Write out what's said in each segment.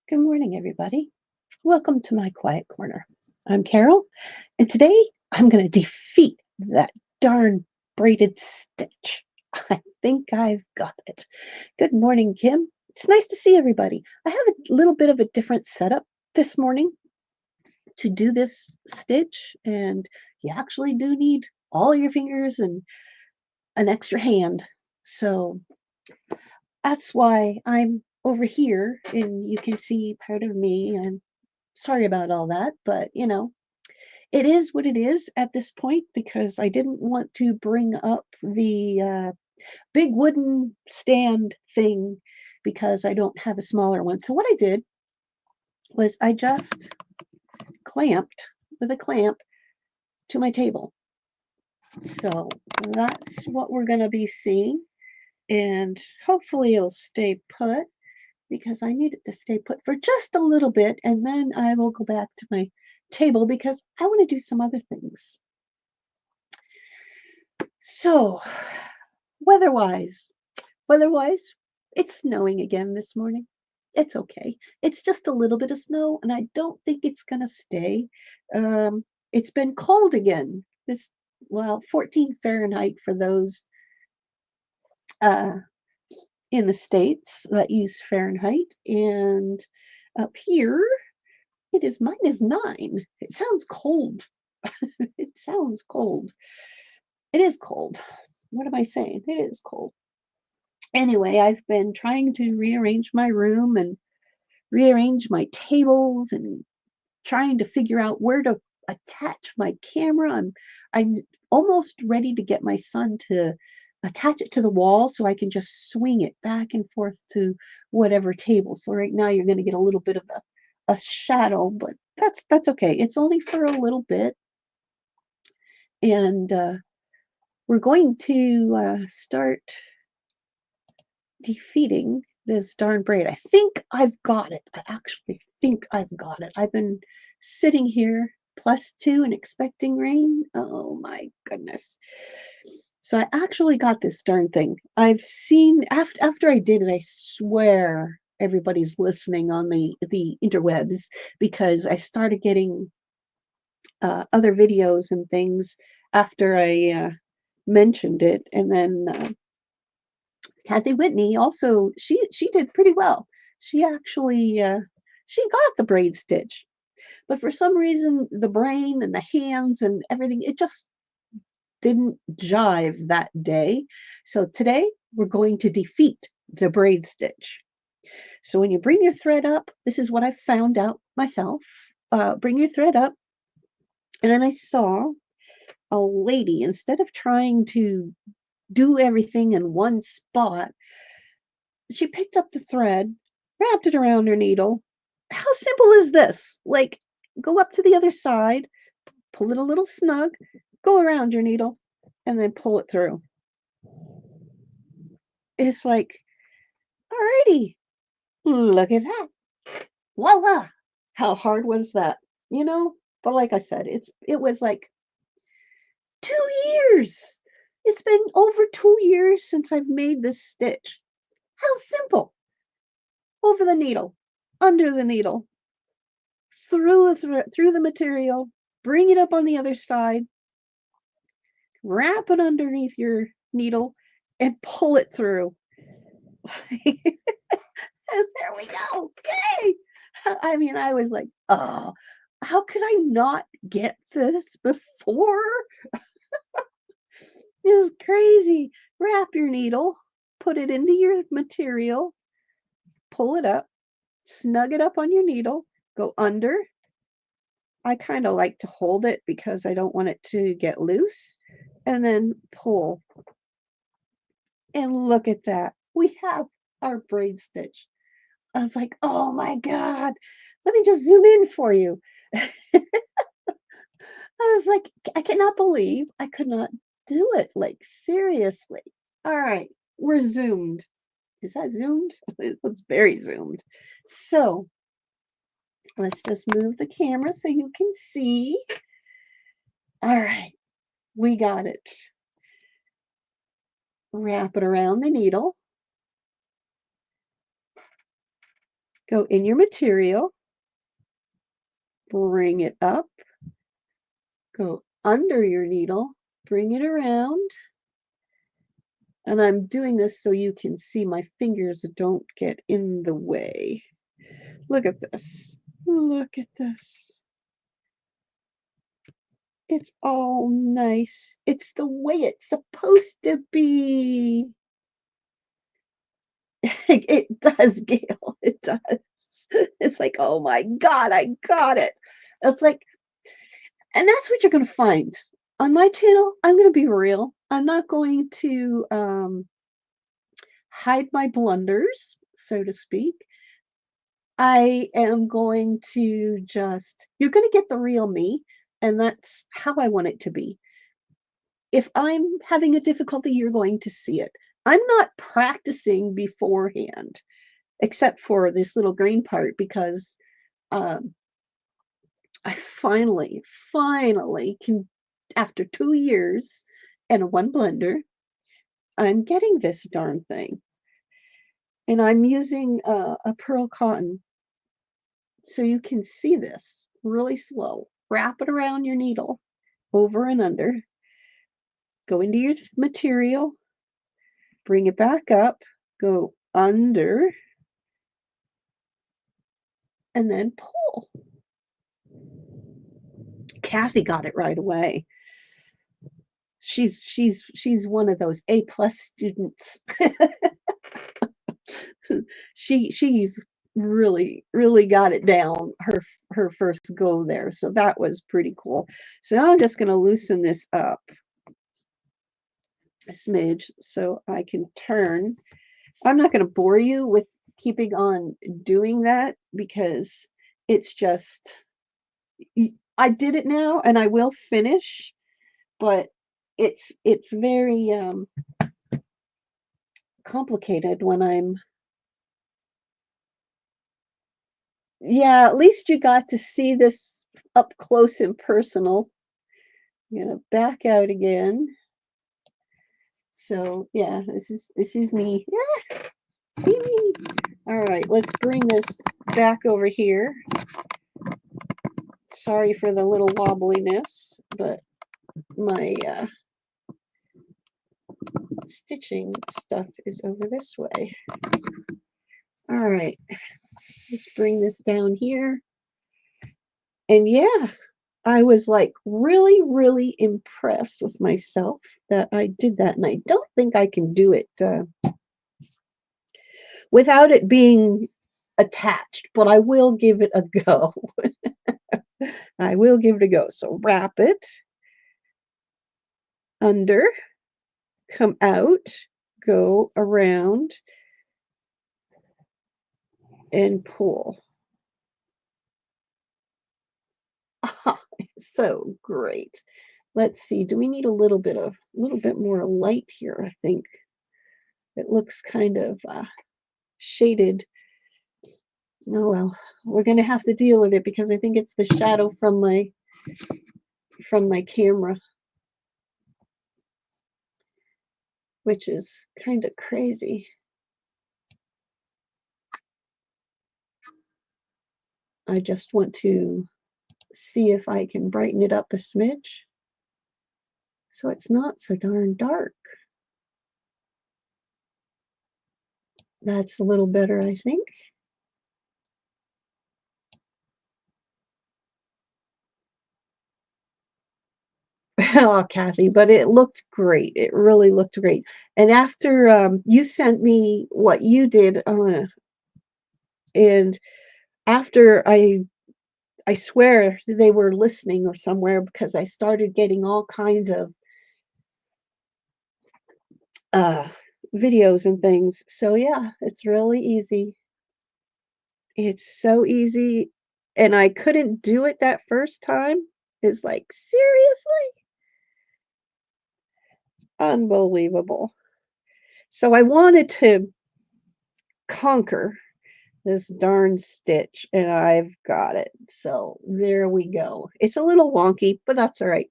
Good morning, everybody. Welcome to my quiet corner. I'm Carol, and today I'm going to defeat that darn braided stitch. I think I've got it. Good morning, Kim. It's nice to see everybody. I have a little bit of a different setup this morning to do this stitch, and you actually do need all your fingers and an extra hand. So that's why I'm over here, and you can see part of me. And sorry about all that, but it is what it is at this point because I didn't want to bring up the big wooden stand thing because I don't have a smaller one. So what I did was I just clamped with a clamp to my table. So that's what we're going to be seeing. And hopefully it'll stay put because I need it to stay put for just a little bit. And then I will go back to my table because I want to do some other things. So, weather-wise, weather-wise, it's snowing again this morning. It's okay. It's just a little bit of snow, and I don't think it's gonna stay. It's been cold again. 14 Fahrenheit for those uh, in the States that use Fahrenheit, and up here it is -9. It sounds cold. It sounds cold. It is cold. What am I saying? It is cold. Anyway, I've been trying to rearrange my room and rearrange my tables and trying to figure out where to attach my camera. I'm almost ready to get my son to attach it to the wall so I can just swing it back and forth to whatever table. So right now you're going to get a little bit of a shadow, but that's okay. It's only for a little bit, and we're going to start defeating this darn braid. I think I've got it. I actually think I've got it. I've been sitting here +2 and expecting rain. Oh my goodness. So I actually got this darn thing. I've seen after I did it, I swear everybody's listening on the interwebs because I started getting other videos and things after I mentioned it, and then Kathy Whitney also she did pretty well. She actually she got the braid stitch, but for some reason the brain and the hands and everything it just didn't jive that day. So today we're going to defeat the braid stitch. So when you bring your thread up, this is what I found out myself. Bring your thread up, and then I saw a lady instead of trying to do everything in one spot, she picked up the thread, wrapped it around her needle. How simple is this? Like, go up to the other side, pull it a little snug, go around your needle, and then pull it through. It's like, alrighty, look at that. Voila! How hard was that? You know? But like I said, it was like 2 years. It's been over 2 years since I've made this stitch. How simple. Over the needle, under the needle, through the material, bring it up on the other side, wrap it underneath your needle, and pull it through. And there we go. Yay! I mean, I was like, oh, how could I not get this before? This is crazy. Wrap your needle, put it into your material, pull it up, snug it up on your needle, go under. I kind of like to hold it because I don't want it to get loose, and then pull. And look at that. We have our braid stitch. I was like, oh my God. Let me just zoom in for you. I was like, I cannot believe I could not do it. Like, seriously. All right, we're zoomed. Is that zoomed? It was very zoomed. So let's just move the camera so you can see. All right, we got it. Wrap it around the needle. Go in your material, bring it up, go under your needle, bring it around. And I'm doing this so you can see my fingers don't get in the way. Look at this. Look at this. It's all nice. It's the way it's supposed to be. It does, Gail. It does. It's like, oh my God, I got it. It's like, and that's what you're going to find on my channel. I'm going to be real. I'm not going to hide my blunders, so to speak. I am going to just, you're going to get the real me, and that's how I want it to be. If I'm having a difficulty, you're going to see it. I'm not practicing beforehand, except for this little green part, because um, I finally can, after 2 years and a one blender, I'm getting this darn thing. And I'm using a pearl cotton. So you can see this really slow. Wrap it around your needle, over and under. Go into your material, bring it back up, go under, and then pull. Kathy got it right away. She's one of those A+ students. She's really got it down her first go there. So that was pretty cool. So now I'm just going to loosen this up a smidge so I can turn. I'm not going to bore you with keeping on doing that because it's just, I did it now and I will finish, but it's very complicated when I'm, yeah, at least you got to see this up close and personal. I'm gonna back out again. So yeah, this is me. Yeah, see me. All right, let's bring this back over here. Sorry for the little wobbliness, but my stitching stuff is over this way. All right, let's bring this down here. And yeah, I was like really impressed with myself that I did that. And I don't think I can do it without it being attached, but I will give it a go. I will give it a go. So wrap it under, come out, go around, and pull. So great. Let's see. Do we need a little bit more light here? I think it looks kind of shaded. Oh well, we're gonna have to deal with it because I think it's the shadow from my camera, which is kind of crazy. I just want to see if I can brighten it up a smidge so it's not so darn dark. That's a little better, I think. Oh, Kathy, but it looked great. It really looked great. And after you sent me what you did, and after I swear they were listening or somewhere because I started getting all kinds of videos and things. So yeah, it's really easy. It's so easy. And I couldn't do it that first time. It's like, seriously? Unbelievable. So I wanted to conquer this darn stitch, and I've got it. So there we go. It's a little wonky, but that's all right.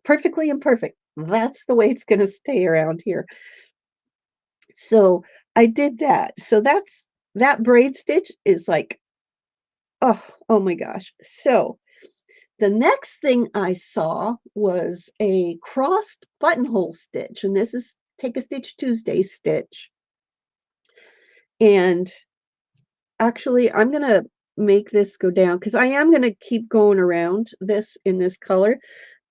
Perfectly imperfect. That's the way it's going to stay around here. So I did that. So that's that braid stitch is like, oh my gosh. So the next thing I saw was a crossed buttonhole stitch, and this is Take a Stitch Tuesday stitch. And actually, I'm gonna make this go down because I am gonna keep going around this in this color,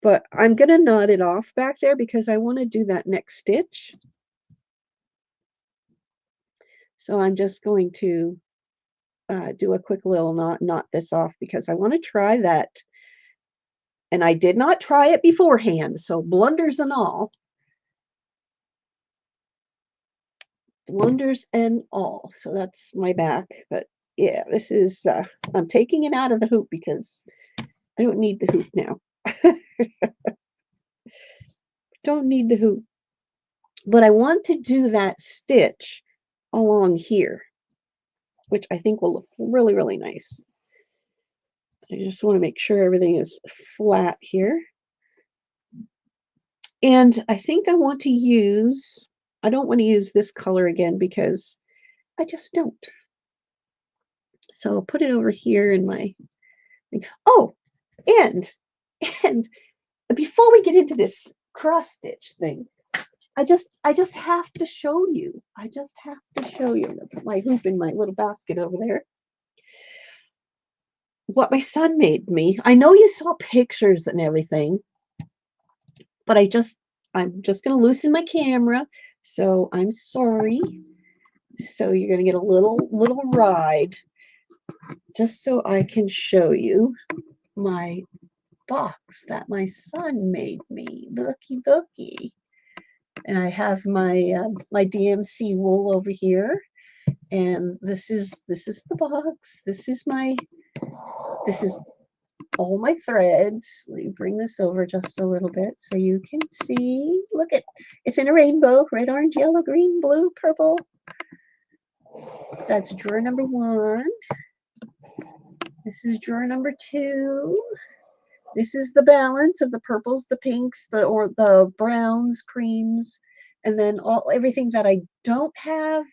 but I'm gonna knot it off back there because I want to do that next stitch. So I'm just going to do a quick little knot this off because I want to try that. And I did not try it beforehand, so blunders and all. Blunders and all. So that's my back. But yeah, this is, I'm taking it out of the hoop because I don't need the hoop now. Don't need the hoop. But I want to do that stitch along here, which I think will look really, really nice. I just want to make sure everything is flat here. And I think I want to use, I don't want to use this color again because I just don't. So I'll put it over here in my, oh, and, and before we get into this cross stitch thing, I just have to show you. I just have to show you. My hoop in my little basket over there. What my son made me. I know you saw pictures and everything, but I'm just gonna loosen my camera. So I'm sorry. So you're gonna get a little ride just so I can show you my box that my son made me. Looky. And I have my my DMC wool over here, and this is the box. This is all my threads. Let me bring this over just a little bit so you can see. Look at, it's in a rainbow: red, orange, yellow, green, blue, purple. That's drawer number 1. This is drawer number 2. This is the balance of the purples, the pinks, the browns, creams, and then everything that I don't have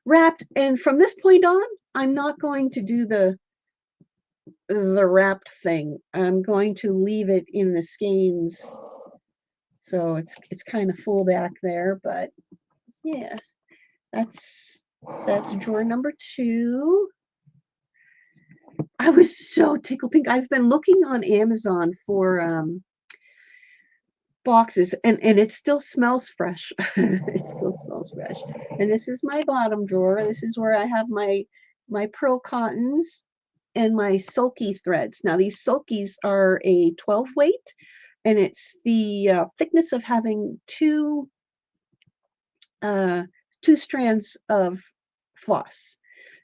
wrapped. And from this point on, I'm not going to do the wrapped thing. I'm going to leave it in the skeins. So it's kind of full back there, but yeah, that's drawer number 2. I was so tickled pink. I've been looking on Amazon for boxes, and it still smells fresh. It still smells fresh. And this is my bottom drawer. This is where I have my pearl cottons and my sulky threads. Now these sulkies are a 12 weight, and it's the thickness of having two strands of floss.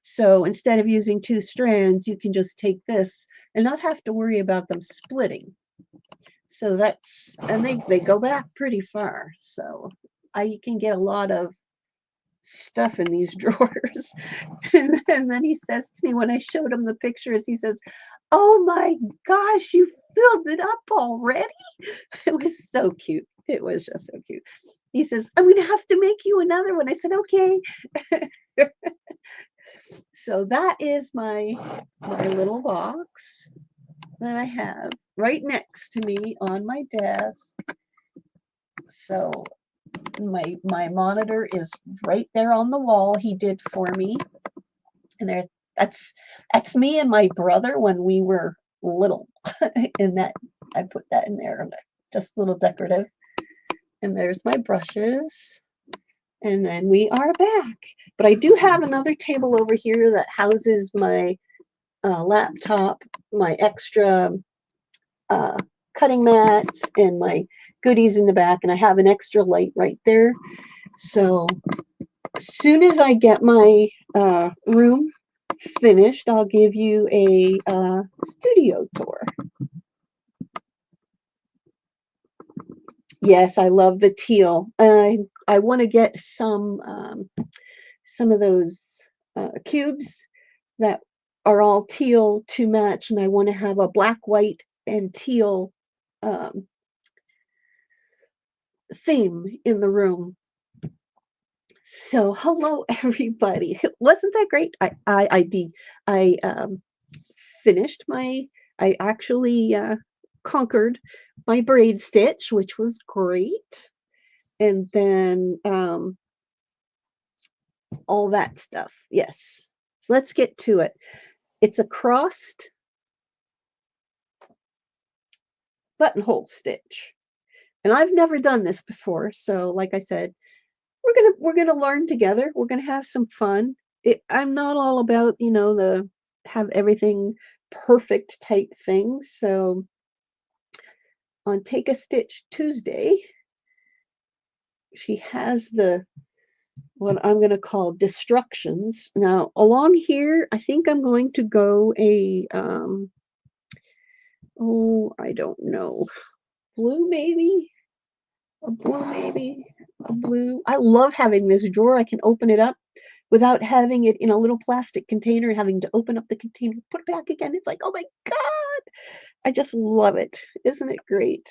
So instead of using 2 strands, you can just take this and not have to worry about them splitting. So that's, and they go back pretty far. So I can get a lot of stuff in these drawers. And then he says to me when I showed him the pictures, he says, "Oh my gosh, you filled it up already?" It was so cute. It was just so cute. He says, "I'm going to have to make you another one." I said, "Okay." So that is my little box that I have right next to me on my desk. So my monitor is right there on the wall. He did for me, and there, that's me and my brother when we were little. And that, I put that in there, just a little decorative. And there's my brushes, and then we are back. But I do have another table over here that houses my laptop, my extra cutting mats, and my goodies in the back, and I have an extra light right there. So as soon as I get my room finished, I'll give you a studio tour. Yes, I love the teal. I want to get some of those cubes that are all teal to match, and I want to have a black, white, and teal theme in the room. So, hello everybody. Wasn't that great? I finished my I actually conquered my braid stitch, which was great. And then all that stuff. Yes. So let's get to it. It's a crossed buttonhole stitch. And I've never done this before, so like I said, we're gonna learn together. We're gonna have some fun. I'm not all about, the have everything perfect type things. So on Take a Stitch Tuesday, she has the what I'm gonna call destructions. Now along here, I think I'm going to go a oh, I don't know, blue maybe, a blue maybe, a blue. I love having this drawer. I can open it up without having it in a little plastic container, having to open up the container, put it back again. It's like, oh my God, I just love it. Isn't it great?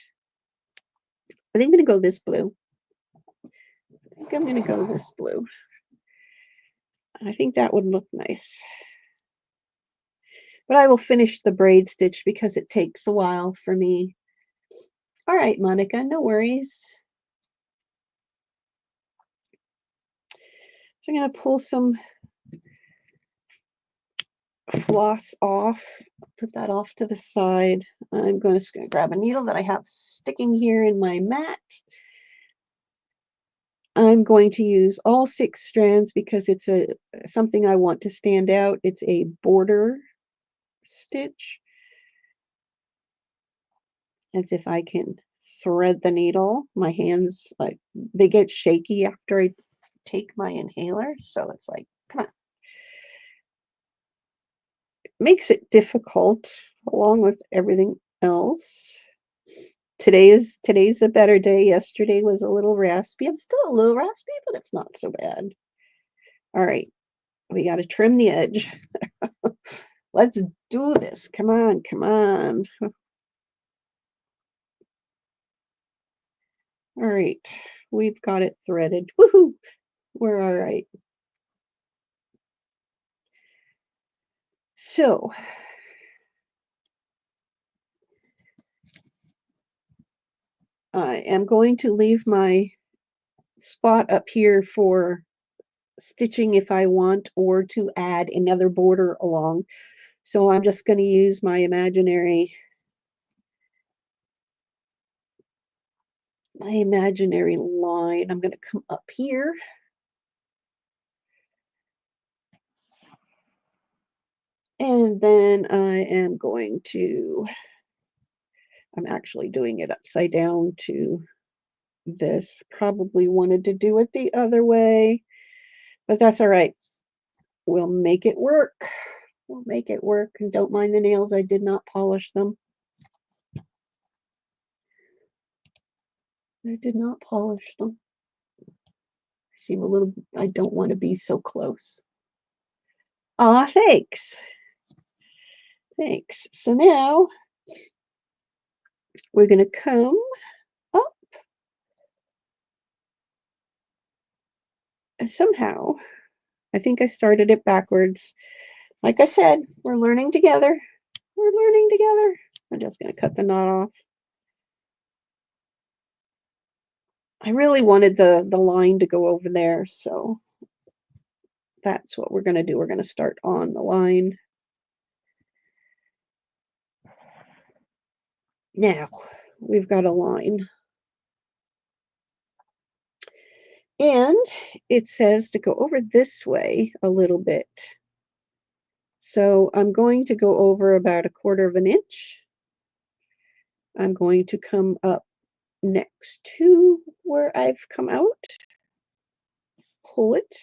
I think I'm going to go this blue. I think I'm going to go this blue. I think that would look nice. But I will finish the braid stitch because it takes a while for me. All right, Monica, no worries. So I'm going to pull some floss off, put that off to the side. I'm just going to grab a needle that I have sticking here in my mat. I'm going to use all 6 strands because it's something I want to stand out. It's a border stitch. As if I can thread the needle. My hands, they get shaky after I take my inhaler. So it's like, come on. It makes it difficult along with everything else. Today's a better day. Yesterday was a little raspy. I'm still a little raspy, but it's not so bad. All right, we got to trim the edge. Let's do this. Come on, come on. All right, we've got it threaded. Woohoo! We're all right. So, I am going to leave my spot up here for stitching if I want, or to add another border along. So I'm just going to use my imaginary line. I'm going to come up here. And then I am going to, I'm actually doing it upside down to this. Probably wanted to do it the other way, but that's all right. We'll make it work. We'll make it work. And don't mind the nails. I did not polish them. I did not polish them. I seem a little, I don't want to be so close. Aw, thanks. Thanks. So now we're going to come up. And somehow, I think I started it backwards. Like I said, we're learning together. We're learning together. I'm just going to cut the knot off. I really wanted the line to go over there, so that's what we're going to do. We're going to start on the line. Now, we've got a line. And it says to go over this way a little bit. So I'm going to go over about 1/4 of an inch. I'm going to come up next to where I've come out, pull it.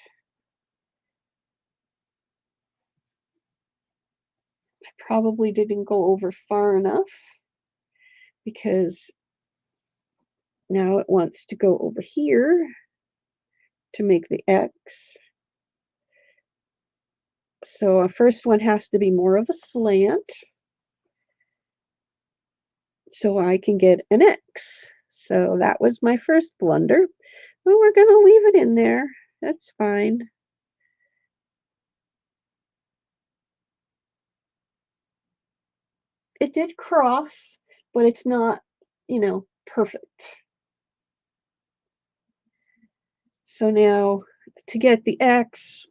I probably didn't go over far enough because now it wants to go over here to make the X. So a first one has to be more of a slant so I can get an X. So that was my first blunder. Well, we're going to leave it in there. That's fine. It did cross, but it's not, perfect. So now to get the X,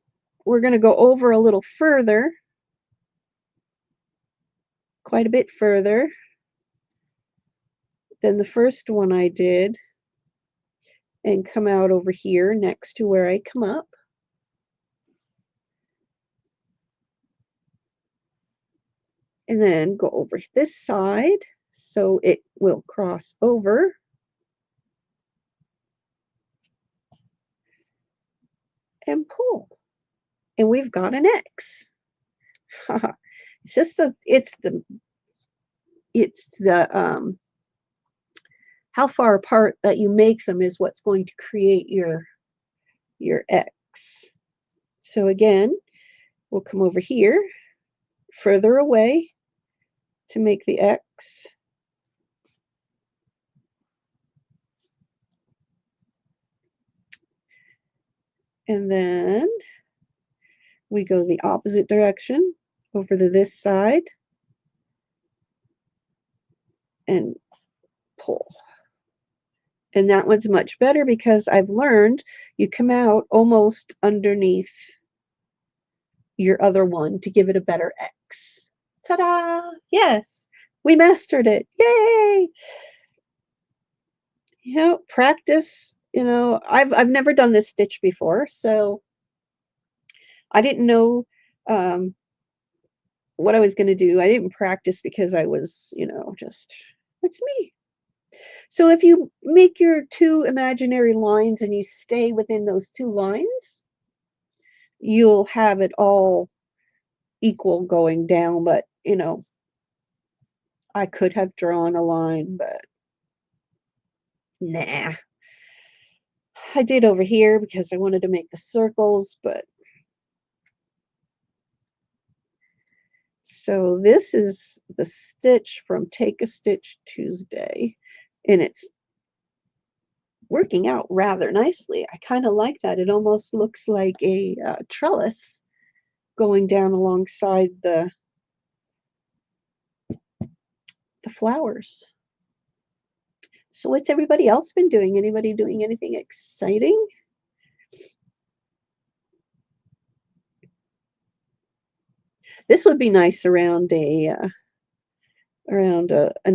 we're going to go over a little further, quite a bit further than the first one I did, and come out over here next to where I come up. And then go over this side so it will cross over. And pull. And we've got an X. It's just it's the how far apart that you make them is what's going to create your X. So again, we'll come over here further away to make the X. And then we go the opposite direction over to this side and pull. And that one's much better because I've learned you come out almost underneath your other one to give it a better X. Ta-da! Yes, we mastered it. Yay! Practice. I've never done this stitch before, so I didn't know what I was going to do. I didn't practice because I was, just it's me. So if you make your two imaginary lines and you stay within those two lines, you'll have it all equal going down. But, I could have drawn a line, but nah. I did over here because I wanted to make the circles, but so this is the stitch from Take a Stitch Tuesday, and it's working out rather nicely. I kind of like that. It almost looks like a trellis going down alongside the flowers. So what's everybody else been doing? Anybody doing anything exciting? This would be nice around an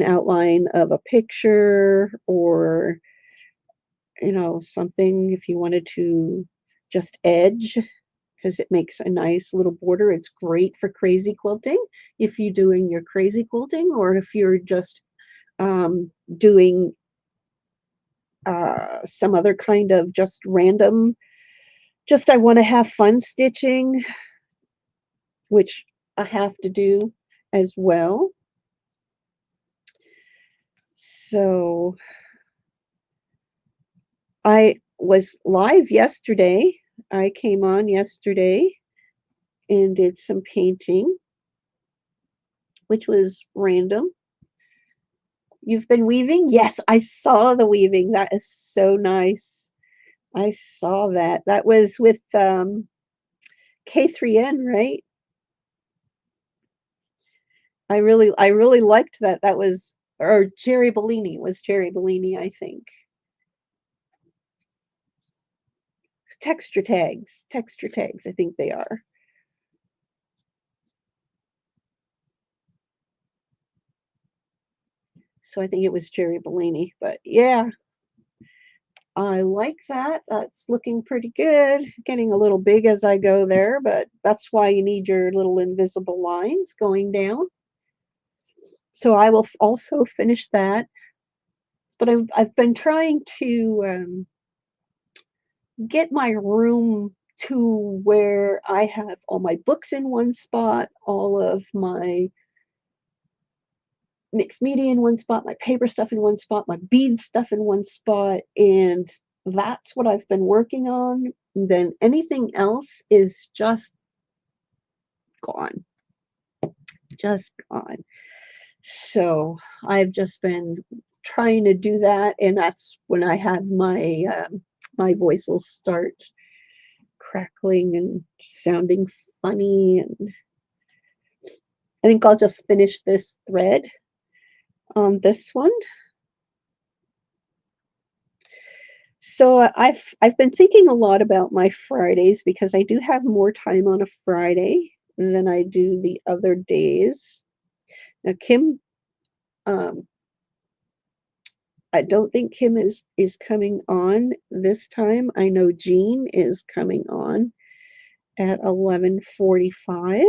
outline of a picture, or something if you wanted to just edge, because it makes a nice little border. It's great for crazy quilting if you're doing your crazy quilting, or if you're just doing some other kind of just random, just I want to have fun stitching, which I have to do as well. So I was live yesterday. I came on yesterday and did some painting, which was random. You've been weaving? Yes, I saw the weaving. That is so nice. I saw that. That was with K3N, right? I really liked that. That was, or Jerry Bellini. It was Jerry Bellini, I think. Texture tags, I think they are. So I think it was Jerry Bellini, but yeah, I like that. That's looking pretty good. Getting a little big as I go there, but that's why you need your little invisible lines going down. So I will also finish that. But I've been trying to get my room to where I have all my books in one spot, all of my mixed media in one spot, my paper stuff in one spot, my bead stuff in one spot, and that's what I've been working on. And then anything else is just gone, just gone. So I've just been trying to do that, and that's when I have my my voice will start crackling and sounding funny. And I think I'll just finish this thread on this one. So I've been thinking a lot about my Fridays because I do have more time on a Friday than I do the other days. Now Kim, I don't think Kim is coming on this time. I know Jean is coming on at 11:45.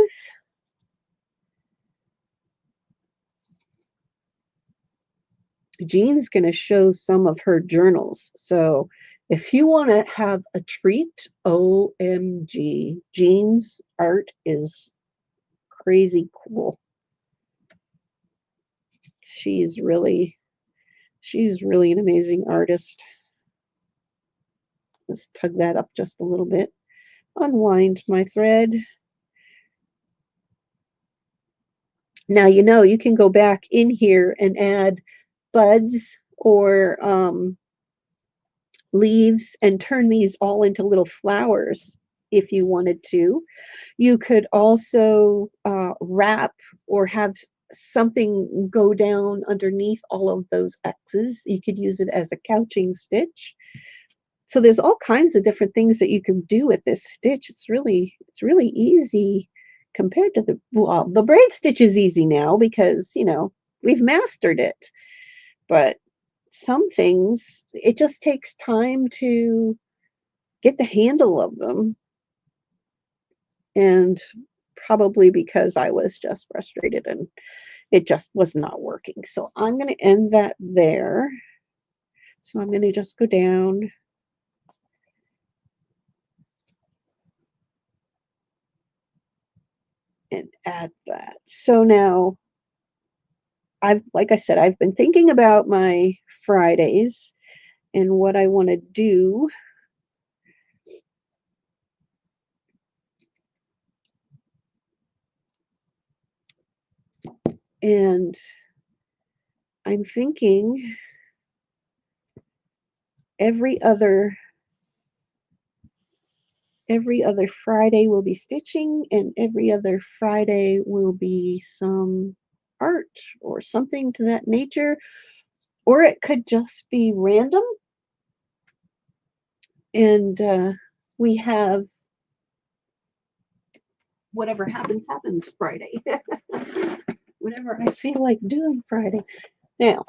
Jean's going to show some of her journals. So if you want to have a treat, OMG, Jean's art is crazy cool. She's really an amazing artist. Let's tug that up just a little bit. Unwind my thread. Now, you can go back in here and add buds or leaves and turn these all into little flowers if you wanted to. You could also wrap or have something go down underneath all of those X's. You could use it as a couching stitch. So there's all kinds of different things that you can do with this stitch. It's really easy compared to the braid stitch is easy now because, we've mastered it. But some things, it just takes time to get the handle of them. And probably because I was just frustrated and it just was not working. So I'm going to end that there. So I'm going to just go down and add that. So now like I said, I've been thinking about my Fridays and what I want to do. And I'm thinking every other Friday will be stitching, and every other Friday will be some art or something to that nature, or it could just be random. And we have whatever happens Friday. Whatever I feel like doing Friday. Now,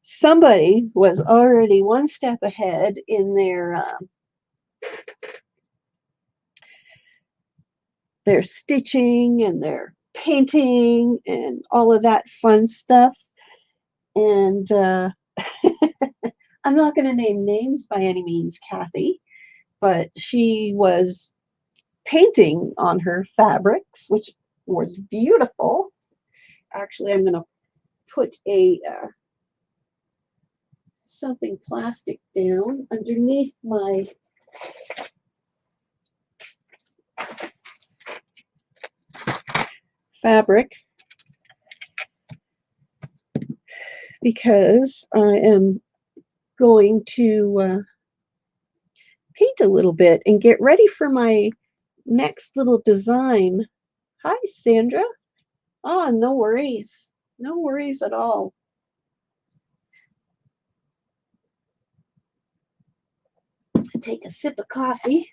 somebody was already one step ahead in their stitching and their painting and all of that fun stuff. And I'm not going to name names by any means, Kathy, but she was painting on her fabrics, which was beautiful. Actually, I'm going to put a something plastic down underneath my fabric because I am going to paint a little bit and get ready for my next little design. Hi, Sandra. Oh, no worries. No worries at all. Take a sip of coffee.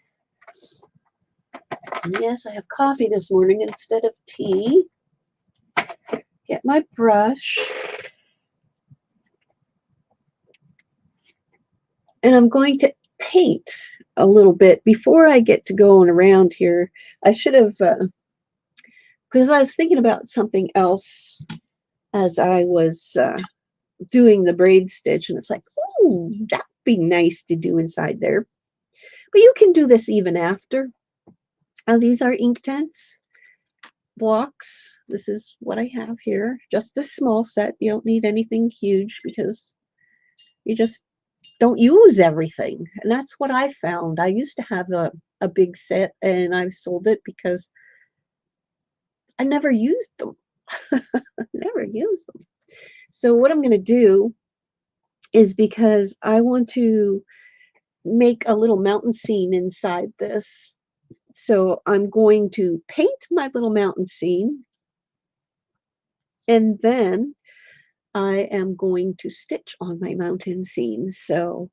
Yes, I have coffee this morning instead of tea. Get my brush. And I'm going to paint a little bit before I get to going around here. I should have, because I was thinking about something else as I was doing the braid stitch, and it's like, oh, that'd be nice to do inside there. But you can do this even after. These are Inktense blocks. This is what I have here. Just a small set. You don't need anything huge because you just don't use everything. And that's what I found. I used to have a big set and I've sold it because I never used them. Never used them. So what I'm going to do is because I want to make a little mountain scene inside this. So I'm going to paint my little mountain scene, and then I am going to stitch on my mountain scene. So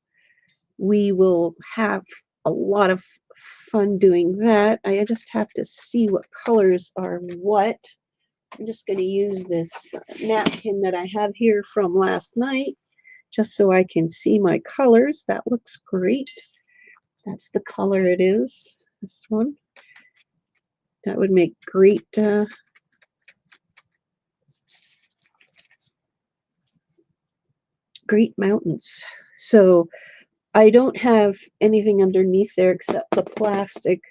we will have a lot of fun doing that. I just have to see what colors are what. I'm just going to use this napkin that I have here from last night just so I can see my colors. That looks great. That's the color it is, this one. That would make great mountains. So I don't have anything underneath there except the plastic.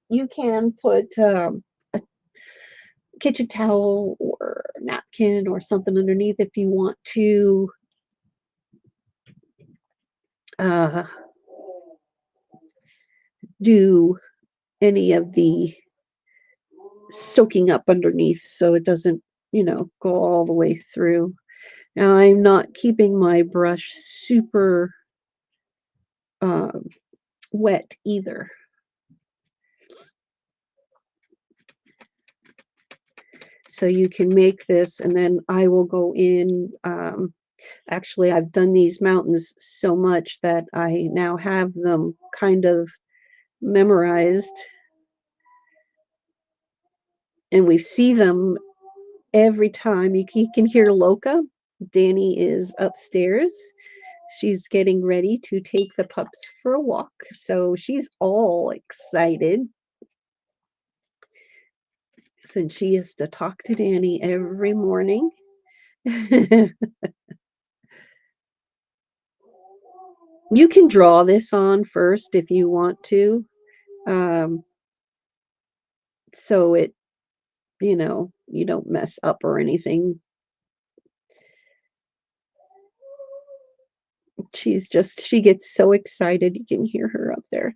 You can put a kitchen towel or napkin or something underneath if you want to uh, do any of the soaking up underneath so it doesn't, go all the way through. Now I'm not keeping my brush super um, wet either. So you can make this, and then I will go in. Actually, I've done these mountains so much that I now have them kind of memorized, and we see them every time. You can hear Loka. Danny is upstairs. She's getting ready to take the pups for a walk. So she's all excited since she has to talk to Danny every morning. You can draw this on first if you want to. Um, so you don't mess up or anything. She gets so excited. You can hear her up there.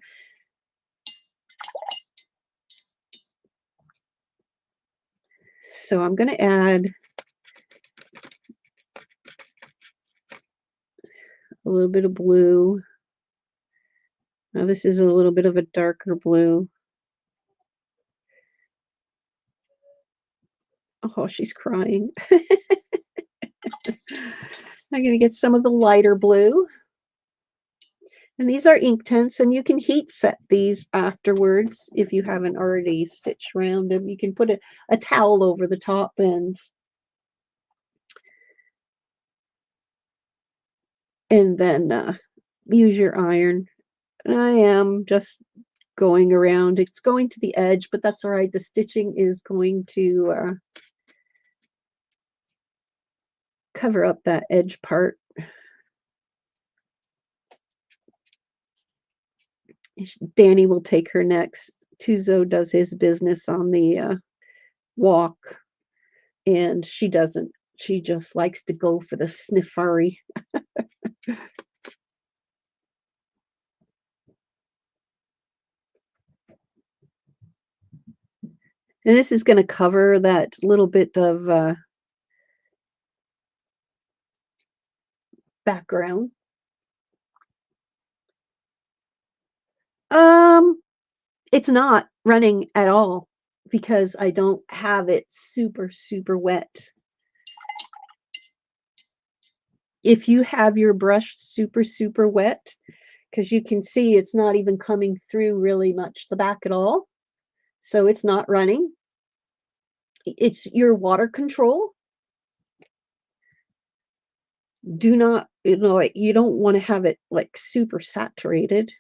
So I'm going to add a little bit of blue. Now this is a little bit of a darker blue. Oh, she's crying. I'm going to get some of the lighter blue. And these are Inktense, and you can heat set these afterwards if you haven't already stitched around them. You can put a towel over the top and then use your iron. And I am just going around. It's going to the edge, but that's all right. The stitching is going to cover up that edge part. Danny will take her next. Tuzo does his business on the walk, and she doesn't. She just likes to go for the sniffari. And this is going to cover that little bit of background. It's not running at all because I don't have it super, super wet. If you have your brush super, super wet, because you can see it's not even coming through really much the back at all, so it's not running. It's your water control. Do not, you don't want to have it like super saturated.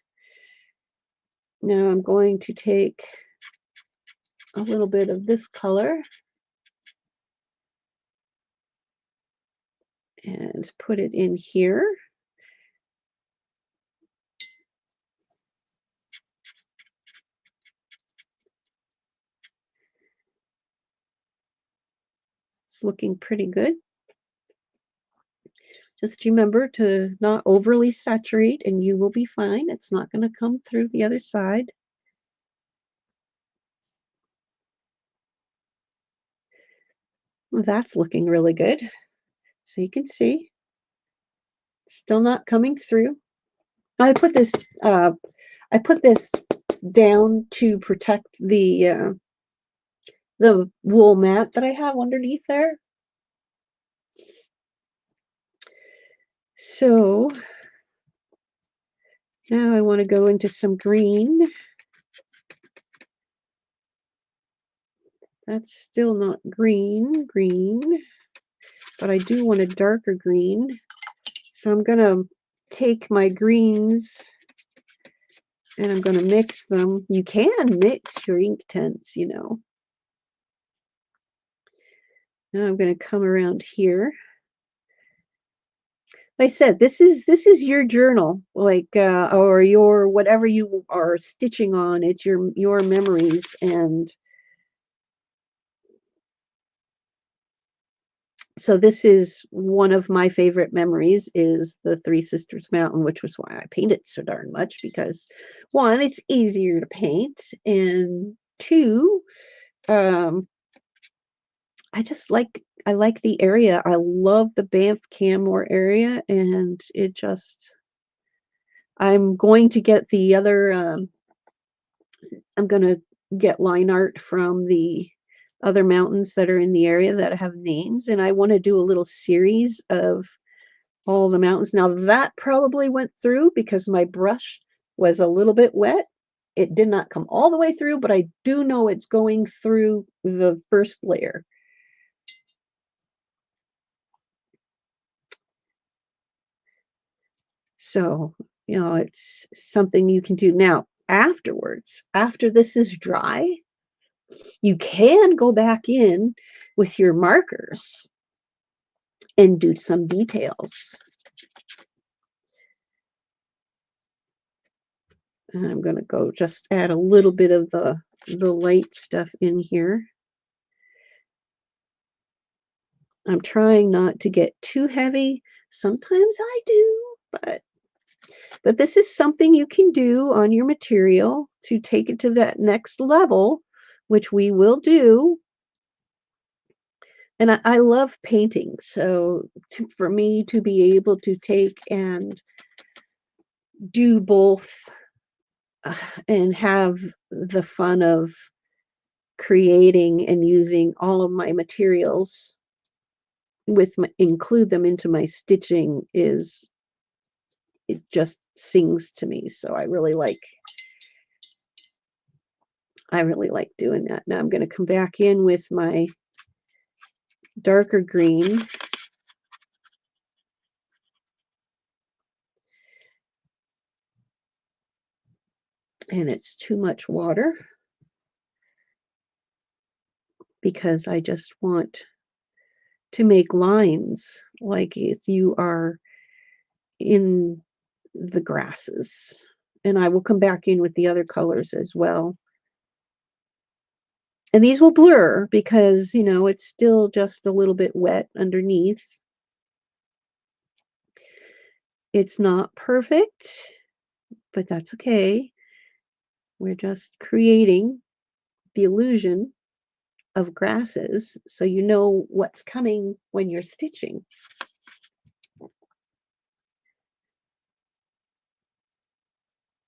Now I'm going to take a little bit of this color and put it in here. It's looking pretty good. Just remember to not overly saturate and you will be fine. It's not going to come through the other side. Well, that's looking really good. So you can see, still not coming through. I put this I put this down to protect the wool mat that I have underneath there. So now I want to go into some green. That's still not green, but I do want a darker green. So I'm going to take my greens and I'm going to mix them. You can mix your Inktense, you know. Now I'm going to come around here. Like I said, this is your journal, like or your whatever you are stitching on. It's your memories, and so this is one of my favorite memories is the Three Sisters Mountain, which was why I painted so darn much, because one, it's easier to paint, and two, um, I like the area. I love the Banff Canmore area, and it just I'm going to get the other I'm going to get line art from the other mountains that are in the area that have names, and I want to do a little series of all the mountains. Now that probably went through because my brush was a little bit wet. It did not come all the way through, but I do know it's going through the first layer. So, you know, it's something you can do. Now, afterwards, after this is dry, you can go back in with your markers and do some details. And I'm going to go just add a little bit of the light stuff in here. I'm trying not to get too heavy. Sometimes I do, but this is something you can do on your material to take it to that next level, which we will do. And I love painting, so for me to be able to take and do both and have the fun of creating and using all of my materials include them into my stitching is it just sings to me. So I really like doing that. Now I'm going to come back in with my darker green. And it's too much water because I just want to make lines like if you are in the grasses. And I will come back in with the other colors as well. And these will blur because, you know, it's still just a little bit wet underneath. It's not perfect, but that's okay. We're just creating the illusion of grasses so you know what's coming when you're stitching.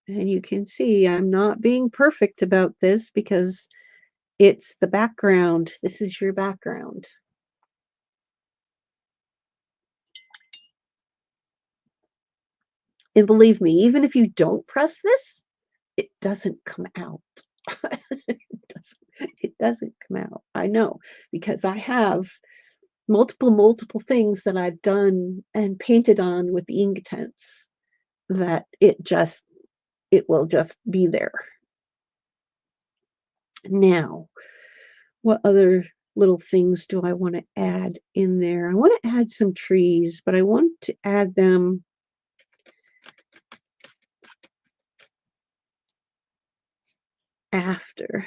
And you can see I'm not being perfect about this because it's the background. This is your background. And believe me, even if you don't press this, it doesn't come out. It doesn't come out. I know, because I have multiple things that I've done and painted on with the Inktense that it will just be there. Now, what other little things do I want to add in there? I want to add some trees, but I want to add them after.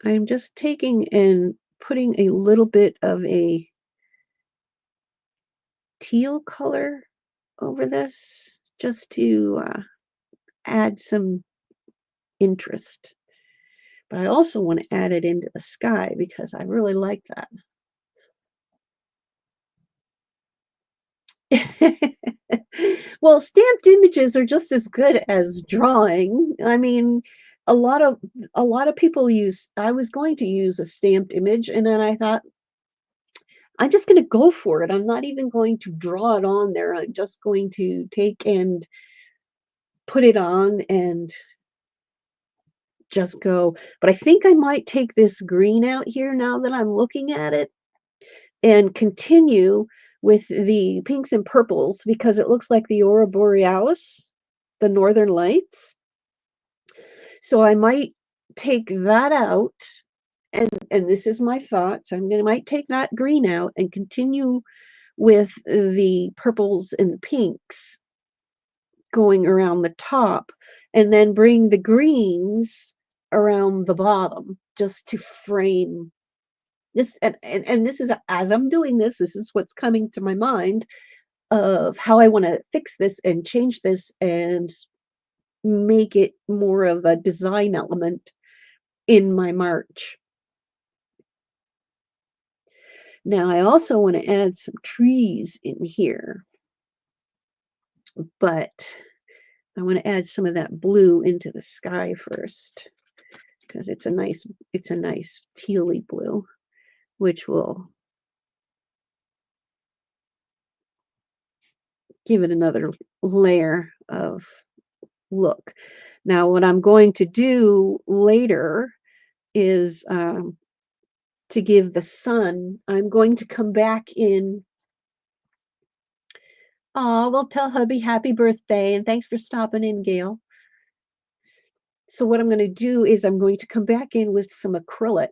I'm just taking and putting a little bit of a teal color over this just to add some interest. But I also want to add it into the sky because I really like that. Well, stamped images are just as good as drawing. I mean, a lot of a lot of people use I was going to use a stamped image, and then I thought, I'm just gonna go for it. I'm not even going to draw it on there. I'm just going to take and put it on and just go. But I think I might take this green out here now that I'm looking at it and continue with the pinks and purples because it looks like the Aurora Borealis, the Northern Lights. So I might take that out, and this is my thoughts. I'm gonna might take that green out and continue with the purples and the pinks going around the top, and then bring the greens around the bottom just to frame this. And this is as I'm doing this, this is what's coming to my mind of how I want to fix this and change this and make it more of a design element in my March. Now, I also want to add some trees in here, but I want to add some of that blue into the sky first because it's a nice tealy blue, which will give it another layer of look. Now, what I'm going to do later is to give the sun, I'm going to come back in. Oh, well, tell hubby happy birthday and thanks for stopping in, Gail. So what I'm going to do is I'm going to come back in with some acrylic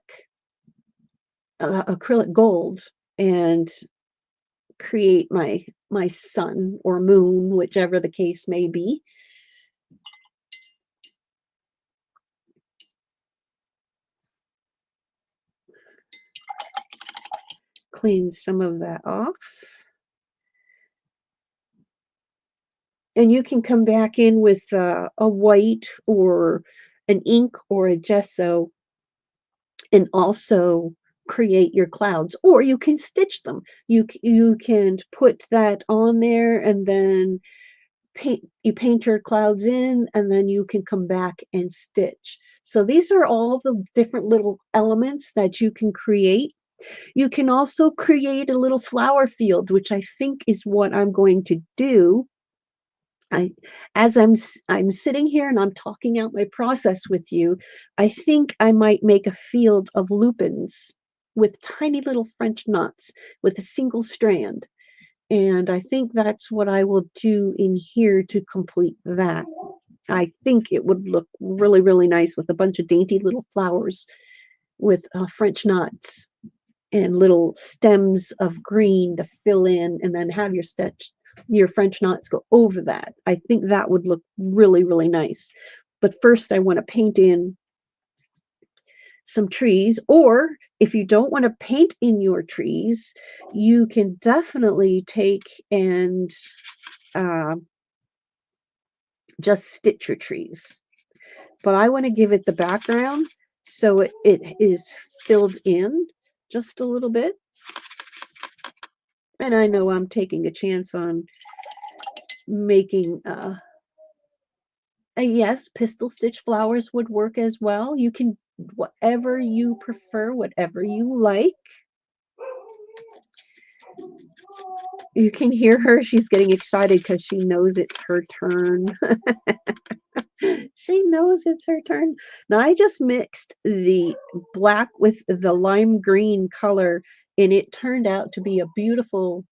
gold and create my sun or moon, whichever the case may be. Clean some of that off. And you can come back in with a white or an ink or a gesso and also create your clouds, or you can stitch them. You can put that on there and then paint your clouds in, and then you can come back and stitch. So these are all the different little elements that you can create. You can also create a little flower field, which I think is what I'm going to do. I, as I'm sitting here and I'm talking out my process with you, I think I might make a field of lupins with tiny little French knots with a single strand. And I think that's what I will do in here to complete that. I think it would look really, really nice with a bunch of dainty little flowers with French knots and little stems of green to fill in, and then have your French knots go over that. I think that would look really, really nice. But first I want to paint in some trees, or if you don't want to paint in your trees, you can definitely take and uh, just stitch your trees. But I want to give it the background so it is filled in just a little bit. And I know I'm taking a chance on making yes, pistol stitch flowers would work as well. You can whatever you prefer, whatever you like. You can hear her. She's getting excited because she knows it's her turn. She knows it's her turn. Now I just mixed the black with the lime green color, and it turned out to be a beautiful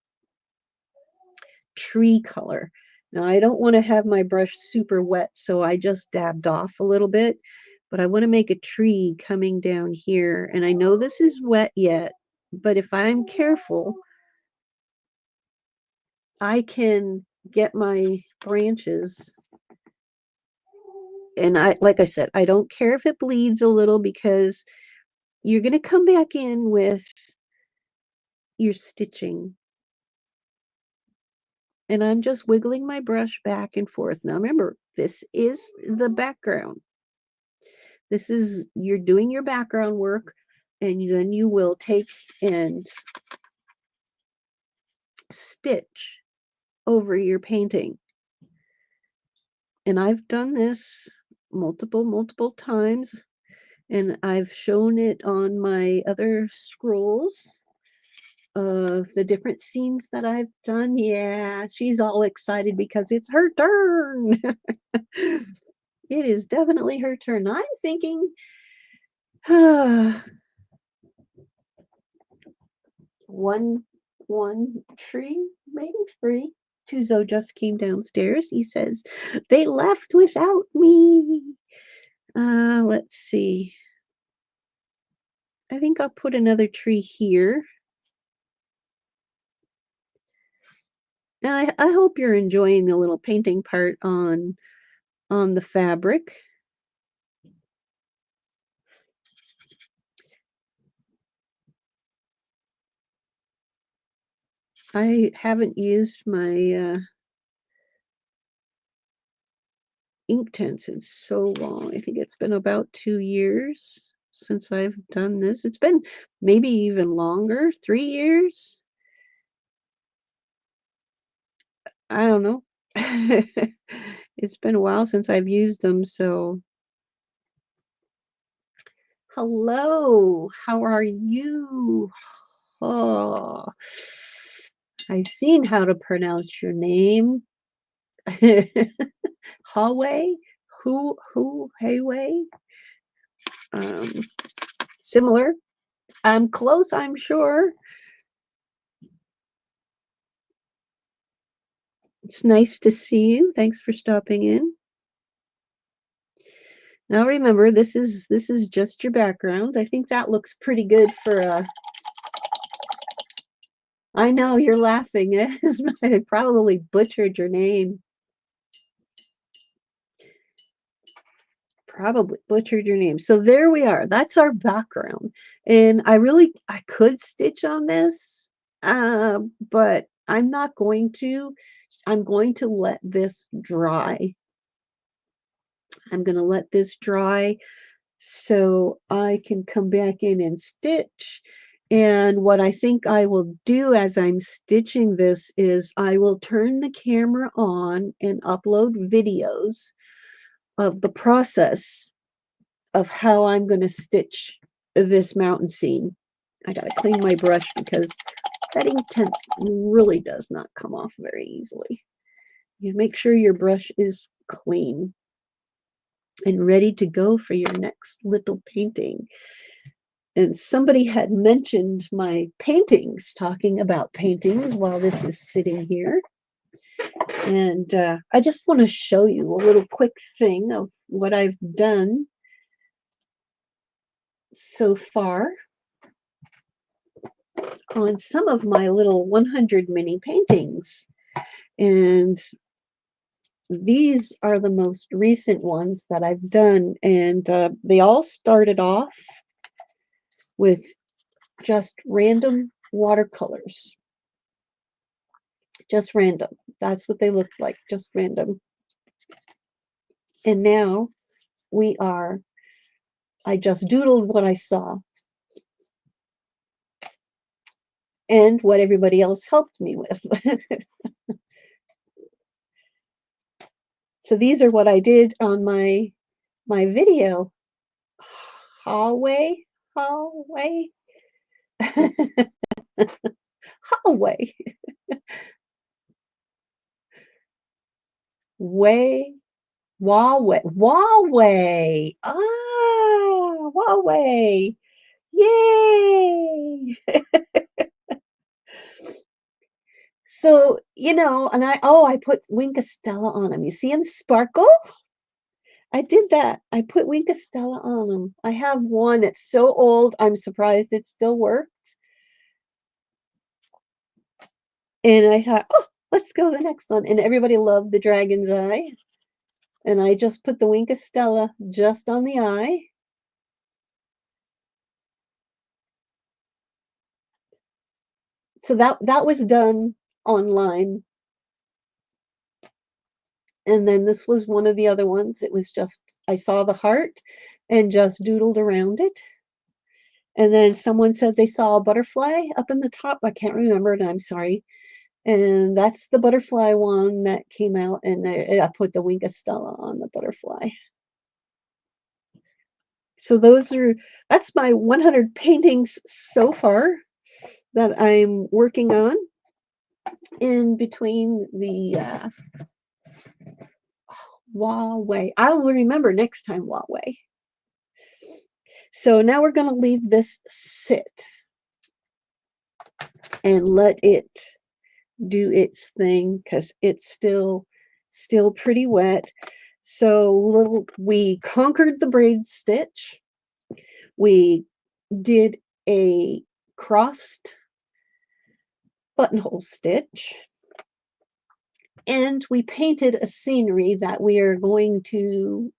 tree color. Now I don't want to have my brush super wet, so I just dabbed off a little bit, but I want to make a tree coming down here. And I know this is wet yet, but if I'm careful, I can get my branches. And like I said, I don't care if it bleeds a little because you're going to come back in with your stitching. And I'm just wiggling my brush back and forth. Now remember, this is the background. This is, you're doing your background work, and then you will take and stitch over your painting. And I've done this multiple times, and I've shown it on my other scrolls of the different scenes that I've done. Yeah, she's all excited because it's her turn. It is definitely her turn. I'm thinking, one tree, maybe three. Tuzo just came downstairs. He says, they left without me. Let's see. I think I'll put another tree here. And I hope you're enjoying the little painting part on the fabric. I haven't used my Inktense in so long. I think it's been about 2 years since I've done this. It's been maybe even longer, 3 years. I don't know. It's been a while since I've used them, so hello, how are you? Oh, I've seen how to pronounce your name. Hallway? Hayway? Um, Similar. I'm close, I'm sure. It's nice to see you. Thanks for stopping in. Now remember, this is just your background. I think that looks pretty good for a. I know you're laughing. I probably butchered your name. Probably butchered your name. So there we are. That's our background. And I could stitch on this, but I'm not going to. I'm going to let this dry. I'm going to let this dry so I can come back in and stitch. And what I think I will do as I'm stitching this is I will turn the camera on and upload videos of the process of how I'm going to stitch this mountain scene. I got to clean my brush because that Inktense really does not come off very easily. You make sure your brush is clean and ready to go for your next little painting. And somebody had mentioned my paintings, talking about paintings while this is sitting here. And I just want to show you a little quick thing of what I've done so far on some of my little 100 mini paintings. And these are the most recent ones that I've done. And they all started off with just random watercolors. Just random. That's what they looked like, just random. And now I just doodled what I saw and what everybody else helped me with. So these are what I did on my video. Hallway, hallway, hallway, way, wallway, wallway. Ah, wallway. Yay! So, and I put Wink of Stella on them. You see them sparkle? I did that. I put Wink of Stella on them. I have one that's so old, I'm surprised it still worked. And I thought, oh, let's go to the next one. And everybody loved the dragon's eye. And I just put the Wink of Stella just on the eye. So that was done online. And then this was one of the other ones. It was just, I saw the heart and just doodled around it. And then someone said they saw a butterfly up in the top. I can't remember, and I'm sorry. And that's the butterfly one that came out, and I put the Wink of Stella on the butterfly. So that's my 100 paintings so far that I'm working on in between the Huawei. I will remember next time Huawei. So now we're going to leave this sit and let it do its thing because it's still pretty wet. So we conquered the braid stitch. We did a crossed buttonhole stitch, and we painted a scenery that we are going to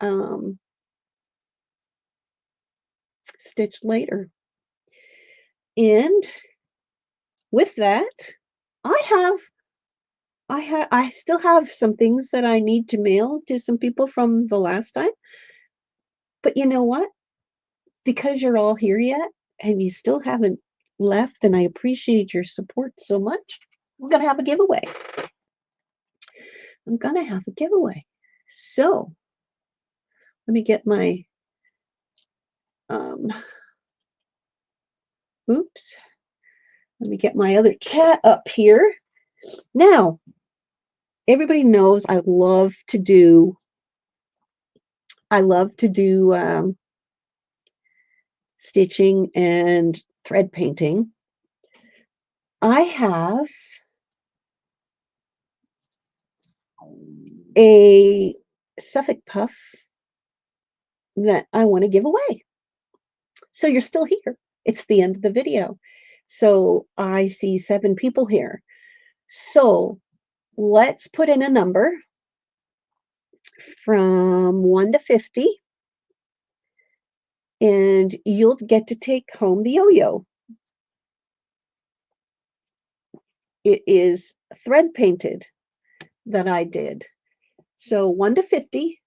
stitch later. And with that, I still have some things that I need to mail to some people from the last time. But you know what? Because you're all here yet and you still haven't left, and I appreciate your support so much, I'm going to have a giveaway. So let me get my, oops. Let me get my other chat up here. Now, everybody knows I love to do stitching and thread painting. I have a Suffolk puff that I want to give away. So you're still here. It's the end of the video. So I see 7 people here. So let's put in a number from 1 to 50, and you'll get to take home the yo-yo. It is thread painted that I did. So 1 to 50.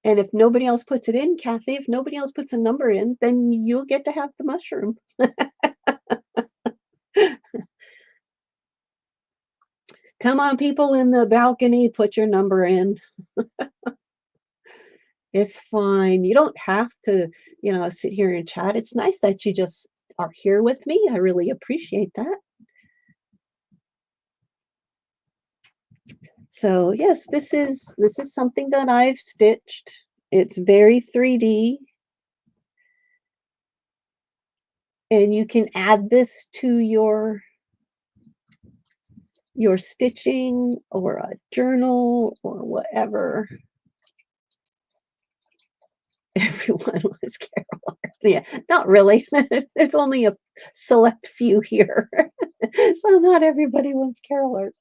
And if nobody else puts it in, Kathy, if nobody else puts a number in, then you'll get to have the mushroom. Come on, people in the balcony, put your number in. It's fine. You don't have to, sit here and chat. It's nice that you just are here with me. I really appreciate that. So yes, this is something that I've stitched. It's very 3D. And you can add this to your stitching or a journal or whatever. Everyone was Carol Art. Yeah, not really. There's only a select few here. So not everybody wants Carol Art.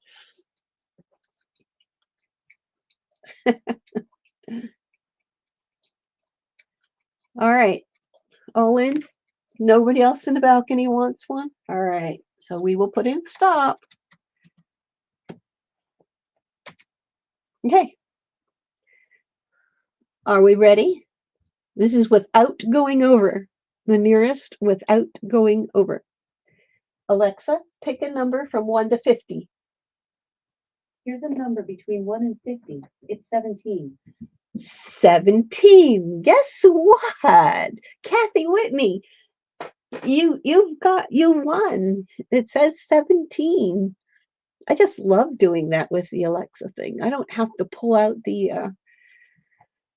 All right. All in? Nobody else in the balcony wants one? All right. So we will put in stop. Okay. Are we ready? This is without going over. The nearest without going over. Alexa, pick a number from 1 to 50. Here's a number between 1 and 50. It's 17. 17. Guess what? Kathy Whitney, you won. It says 17. I just love doing that with the Alexa thing. I don't have to pull out the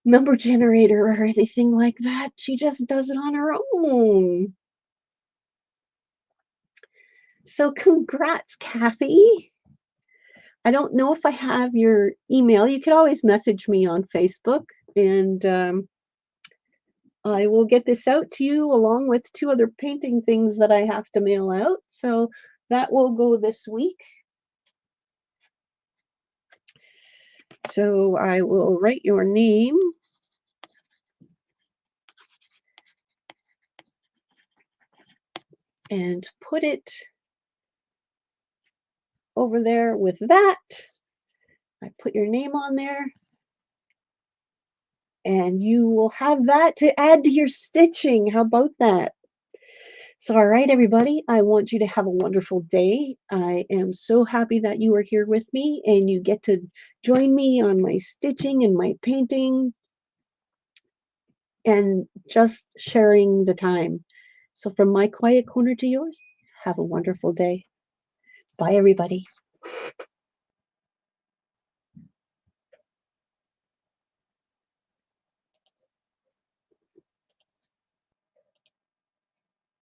number generator or anything like that. She just does it on her own. So congrats, Kathy. I don't know if I have your email. You could always message me on Facebook, and I will get this out to you along with 2 other painting things that I have to mail out. So that will go this week. So I will write your name. And put it over there with that. I put your name on there. and you will have that to add to your stitching. How about that? So, all right, everybody, I want you to have a wonderful day. I am so happy that you are here with me and you get to join me on my stitching and my painting and just sharing the time. So, from my quiet corner to yours, have a wonderful day. Bye, everybody.